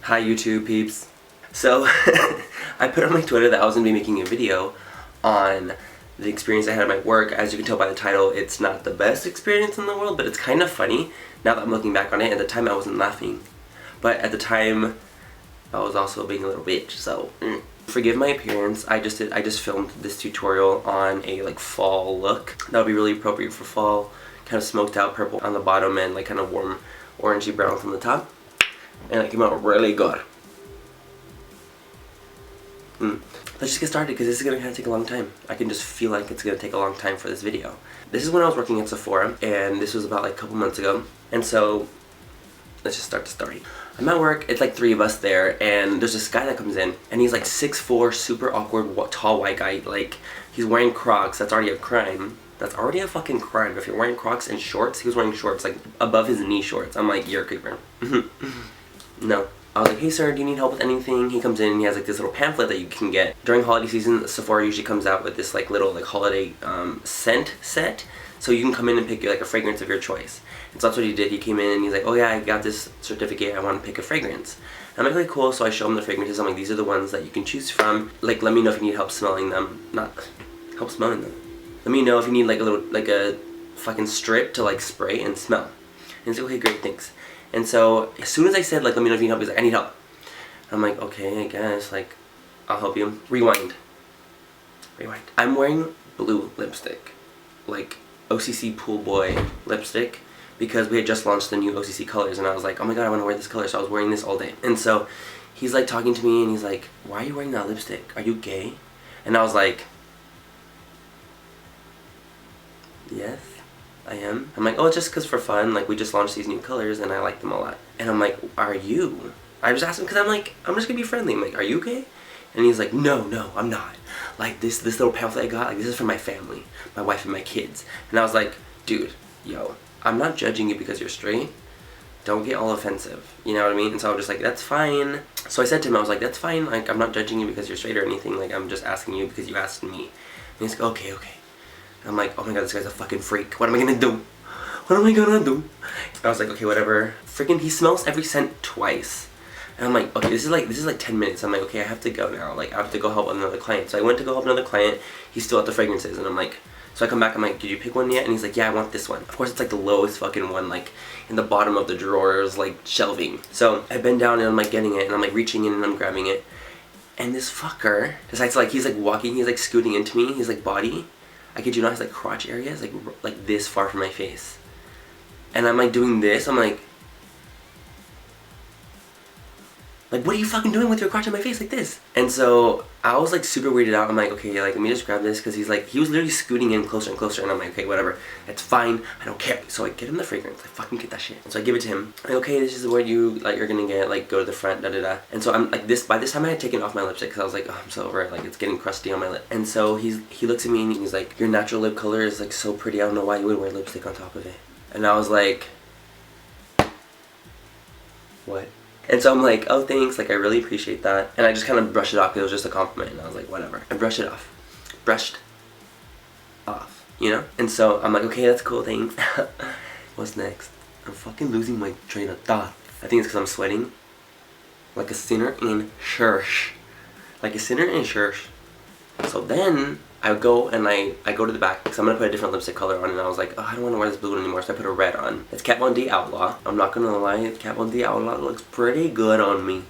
Hi YouTube peeps. So I put on my Twitter that I was going to be making a video on the experience I had at my work. As you can tell by the title, it's not the best experience in the world, but it's kind of funny now that I'm looking back on it. At the time I wasn't laughing, but at the time I was also being a little bitch, so forgive my appearance. I just filmed this tutorial on a fall look that would be really appropriate for fall, kind of smoked out purple on the bottom and kind of warm orangey brown from the top. And it came out really good. Let's just get started because this is going to kind of take a long time. I can just feel like it's going to take a long time for this video. This is when I was working at Sephora, and this was about a couple months ago. And so, let's just start the story. I'm at work, it's like 3 of us there, and there's this guy that comes in, and he's like 6'4", super awkward, tall white guy. Like, he's wearing Crocs. That's already a crime. That's already a fucking crime. If you're wearing Crocs and shorts, he was wearing shorts, like above his knee shorts. I'm like, you're a creeper. No. I was like, hey sir, do you need help with anything? He comes in and he has like this little pamphlet that you can get. During holiday season, Sephora usually comes out with this little holiday scent set. So you can come in and pick a fragrance of your choice. And so that's what he did. He came in and he's like, oh yeah, I got this certificate, I want to pick a fragrance. And I'm like, okay, cool. So I show him the fragrances. I'm like, these are the ones that you can choose from. Like, let me know if you need help smelling them. Not help smelling them. Let me know if you need a fucking strip to spray and smell. And he's like, okay, great, thanks. And so as soon as I said let me know if you need help, he's like, I need help. I'm like, okay, I guess, I'll help you. Rewind. I'm wearing blue lipstick, OCC Pool Boy lipstick, because we had just launched the new OCC colors, and I was like, oh my god, I want to wear this color, so I was wearing this all day. And so he's talking to me, and he's like, why are you wearing that lipstick? Are you gay? And I was like, yes, I am. I'm like, oh, it's just because for fun, we just launched these new colors and I like them a lot. And I'm like, are you? I just asked him because I'm like, I'm just gonna be friendly. I'm like, are you gay? And he's like, no, I'm not. This little pamphlet I got, this is for my family, my wife and my kids. And I was like, dude, yo, I'm not judging you because you're straight. Don't get all offensive, you know what I mean? And so I was just like, that's fine. So I said to him, I was like, that's fine, I'm not judging you because you're straight or anything, I'm just asking you because you asked me. And he's like, okay. I'm like, oh my god, this guy's a fucking freak. What am I gonna do? What am I gonna do? I was like, okay, whatever. Freaking, he smells every scent twice. And I'm like, okay, this is like 10 minutes. I'm like, okay, I have to go now. I have to go help another client. So I went to go help another client. He's still at the fragrances. And I'm like, so I come back, I'm like, did you pick one yet? And he's like, yeah, I want this one. Of course, it's the lowest fucking one, in the bottom of the drawers, shelving. So I bend down and I'm getting it. And I'm reaching in and I'm grabbing it. And this fucker decides he's walking, he's scooting into me. His body, I kid you not, his crotch area is like this far from my face. And I'm doing this, I'm like, what are you fucking doing with your crotch on my face like this? And so I was super weirded out. I'm like, okay, let me just grab this, because he was literally scooting in closer and closer, and I'm like, okay, whatever, it's fine, I don't care. So I get him the fragrance, I fucking get that shit. And so I give it to him. I'm like, okay, this is what you're gonna get, go to the front, da. And so I'm by this time I had taken off my lipstick, because I was like, oh, I'm so over it, it's getting crusty on my lip. And so he looks at me and he's like, your natural lip color is so pretty, I don't know why you would wear lipstick on top of it. And I was like, what? And so I'm like, oh, thanks, I really appreciate that. And I just kind of brushed it off because it was just a compliment, and I was like, whatever. I brushed it off. Brushed off, you know? And so I'm like, okay, that's cool, thanks. What's next? I'm fucking losing my train of thought. I think it's because I'm sweating like a sinner in church. Like a sinner in church. So then I go and I go to the back because I'm going to put a different lipstick color on, and I was like, oh, I don't want to wear this blue one anymore, so I put a red on. It's Kat Von D Outlaw. I'm not going to lie, Kat Von D Outlaw looks pretty good on me.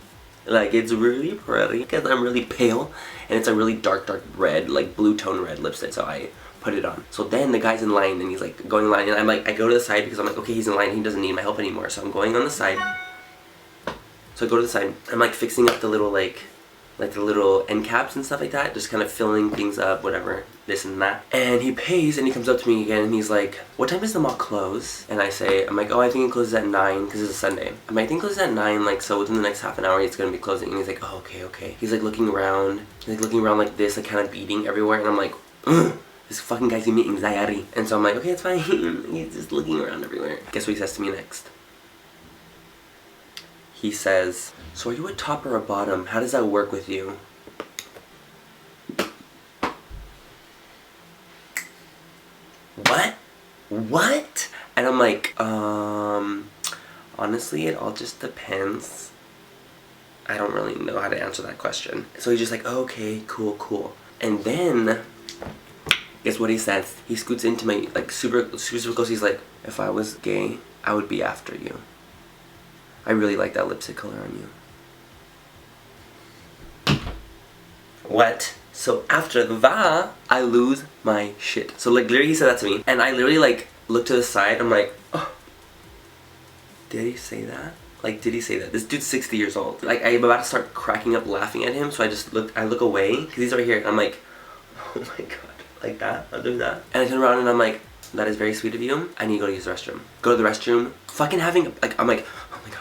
It's really pretty because I'm really pale, and it's a really dark red, blue tone red lipstick, so I put it on. So then the guy's in line, and he's going in line, and I'm I go to the side because I'm okay, he's in line, he doesn't need my help anymore, so I'm going on the side. So I go to the side, I'm fixing up the little the little end caps and stuff like that, just kind of filling things up, whatever, this and that. And he pays, and he comes up to me again, and he's like, what time does the mall close? And I'm like, oh, I think it closes at 9, because it's a Sunday. I'm like, I think it closes at 9, so within the next half an hour, it's going to be closing. And he's like, oh, okay. He's looking around, like this, kind of beating everywhere, and I'm like, ugh, this fucking guy's giving me anxiety. And so I'm like, okay, it's fine. He's just looking around everywhere. Guess what he says to me next? He says, so are you a top or a bottom? How does that work with you? What? And I'm like, honestly, it all just depends I don't really know how to answer that question. So he's just like, okay, cool, cool. And then, guess what he says? He scoots into my, like, super close. He's like, if I was gay, I would be after you. I really like that lipstick color on you. What? So after that, I lose my shit. So like literally he said that to me, and I literally like looked to the side. I'm like, oh, did he say that? Like, did he say that? This dude's 60 years old. Like, I'm about to start cracking up laughing at him, so I look away, because he's right here, and I'm like, oh my god, like that, I'll do that. And I turn around and I'm like, that is very sweet of you. I need to go to use the restroom. Go to the restroom, fucking having, like, I'm like, oh my god,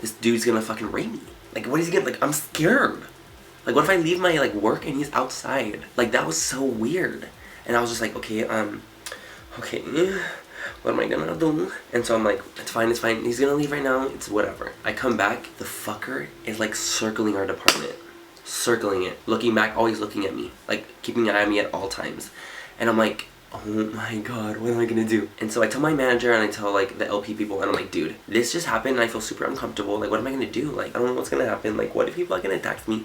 this dude's gonna fucking rape me. Like, what is he gonna, like, I'm scared. Like, what if I leave my, like, work and he's outside? Like, that was so weird. And I was just like, okay, what am I gonna do? And so I'm like, it's fine, he's gonna leave right now, it's whatever. I come back, the fucker is like circling our department. Circling it, looking back, always looking at me. Like, keeping an eye on me at all times. And I'm like, oh my god, what am I gonna do? And so I tell my manager and I tell like the LP people, and I'm like, dude, this just happened and I feel super uncomfortable. Like, what am I gonna do? Like, I don't know what's gonna happen. Like, what if people are gonna attack me?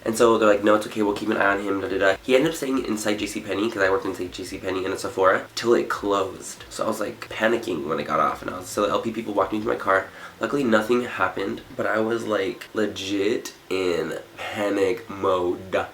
And so they're like, no, it's okay, we'll keep an eye on him, da da da. He ended up staying inside JCPenney, because I worked inside JCPenney and a Sephora, till it closed. So I was like panicking when I got off, and so the LP people walked me to my car. Luckily nothing happened, but I was like legit in panic mode.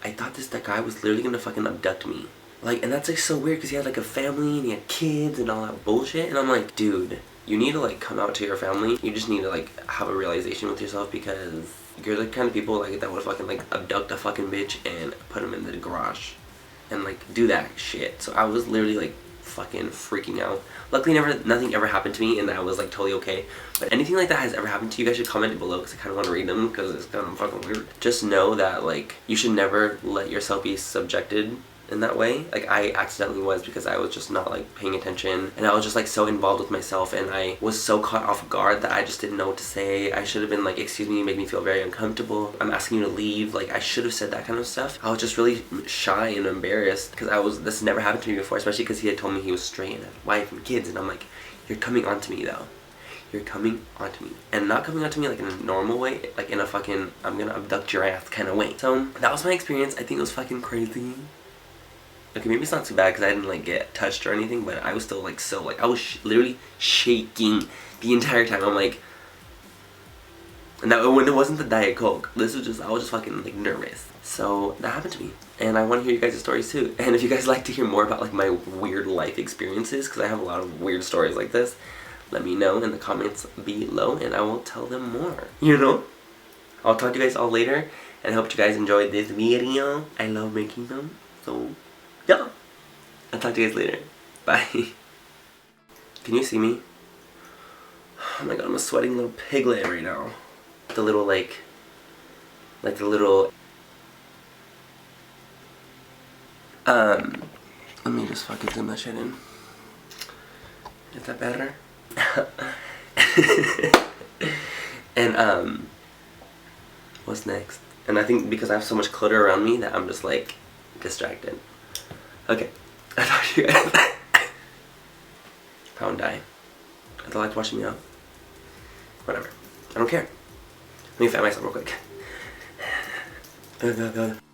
I thought that guy was literally gonna fucking abduct me. Like, and that's like so weird because he had like a family and he had kids and all that bullshit, and I'm like, dude, you need to like come out to your family. You just need to like have a realization with yourself, because you're the kind of people like that would fucking like abduct a fucking bitch and put him in the garage and like do that shit. So I was literally like fucking freaking out. Luckily nothing ever happened to me, and I was like totally okay. But anything like that has ever happened to you, guys should comment it below, because I kind of want to read them, because it's kind of fucking weird. Just know that like you should never let yourself be subjected in that way. Like, I accidentally was, because I was just not like paying attention, and I was just like so involved with myself, and I was so caught off guard that I just didn't know what to say. I should have been like, excuse me, you make me feel very uncomfortable, I'm asking you to leave. Like, I should have said that kind of stuff. I was just really shy and embarrassed, because this never happened to me before, especially because he had told me he was straight and had a wife and kids, and I'm like, you're coming onto me though. You're coming onto me. And not coming onto me like in a normal way, like in a fucking, I'm gonna abduct your ass kind of way. So that was my experience. I think it was fucking crazy. Okay, maybe it's not too bad because I didn't like get touched or anything, but I was still like so like, I was literally shaking the entire time. I'm like, and that when it wasn't the Diet Coke, this was just, I was just fucking like nervous. So that happened to me, and I want to hear you guys' stories too. And if you guys like to hear more about like my weird life experiences, because I have a lot of weird stories like this, let me know in the comments below and I will tell them more, you know? I'll talk to you guys all later, and I hope you guys enjoyed this video. I love making them, so yeah. I'll talk to you guys later. Bye. Can you see me? Oh my god, I'm a sweating little piglet right now. The little like the little let me just fucking zoom that shit in. Is that better? And what's next? And I think because I have so much clutter around me that I'm just like distracted. Okay, I'll talk to you guys. Pound die. I thought like watching me out. Whatever. I don't care. Let me fan myself real quick.